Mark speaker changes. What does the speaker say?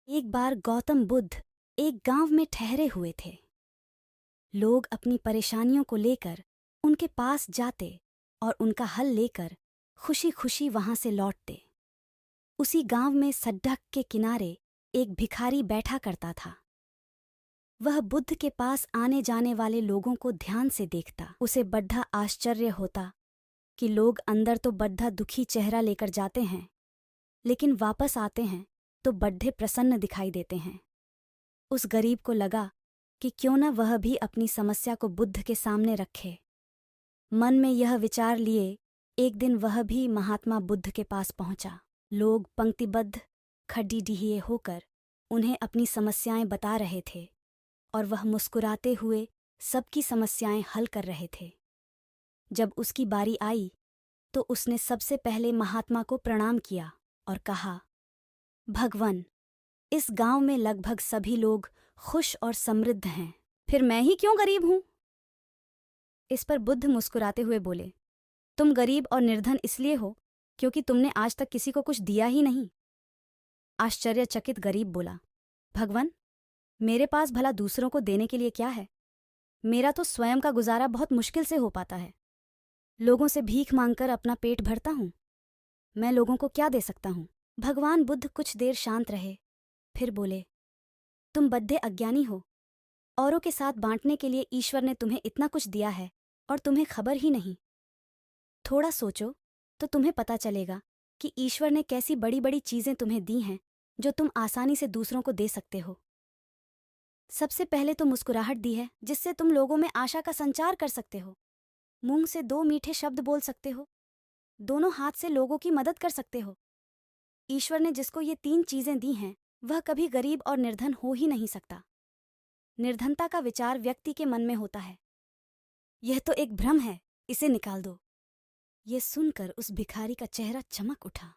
Speaker 1: एक बार गौतम बुद्ध एक गांव में ठहरे हुए थे। लोग अपनी परेशानियों को लेकर उनके पास जाते और उनका हल लेकर खुशी खुशी वहां से लौटते। उसी गांव में सड़क के किनारे एक भिखारी बैठा करता था। वह बुद्ध के पास आने जाने वाले लोगों को ध्यान से देखता। उसे बड़ा आश्चर्य होता कि लोग अंदर तो बड़ा दुखी चेहरा लेकर जाते हैं, लेकिन वापस आते हैं तो बड्ढे प्रसन्न दिखाई देते हैं। उस गरीब को लगा कि क्यों न वह भी अपनी समस्या को बुद्ध के सामने रखे। मन में यह विचार लिए एक दिन वह भी महात्मा बुद्ध के पास पहुंचा। लोग पंक्तिबद्ध खड्डी डिहिए होकर उन्हें अपनी समस्याएं बता रहे थे और वह मुस्कुराते हुए सबकी समस्याएं हल कर रहे थे। जब उसकी बारी आई तो उसने सबसे पहले महात्मा को प्रणाम किया और कहा, भगवान, इस गांव में लगभग सभी लोग खुश और समृद्ध हैं, फिर मैं ही क्यों गरीब हूं? इस पर बुद्ध मुस्कुराते हुए बोले, तुम गरीब और निर्धन इसलिए हो क्योंकि तुमने आज तक किसी को कुछ दिया ही नहीं। आश्चर्यचकित गरीब बोला, भगवान, मेरे पास भला दूसरों को देने के लिए क्या है? मेरा तो स्वयं का गुजारा बहुत मुश्किल से हो पाता है। लोगों से भीख मांगकर अपना पेट भरता हूं। मैं लोगों को क्या दे सकता हूं? भगवान बुद्ध कुछ देर शांत रहे, फिर बोले, तुम बड्ढे अज्ञानी हो। औरों के साथ बांटने के लिए ईश्वर ने तुम्हें इतना कुछ दिया है और तुम्हें खबर ही नहीं। थोड़ा सोचो तो तुम्हें पता चलेगा कि ईश्वर ने कैसी बड़ी बड़ी चीजें तुम्हें दी हैं जो तुम आसानी से दूसरों को दे सकते हो। सबसे पहले तो मुस्कुराहट दी है जिससे तुम लोगों में आशा का संचार कर सकते हो। मुंह से दो मीठे शब्द बोल सकते हो। दोनों हाथ से लोगों की मदद कर सकते हो। ईश्वर ने जिसको ये 3 चीजें दी हैं वह कभी गरीब और निर्धन हो ही नहीं सकता। निर्धनता का विचार व्यक्ति के मन में होता है। यह तो एक भ्रम है, इसे निकाल दो। ये सुनकर उस भिखारी का चेहरा चमक उठा।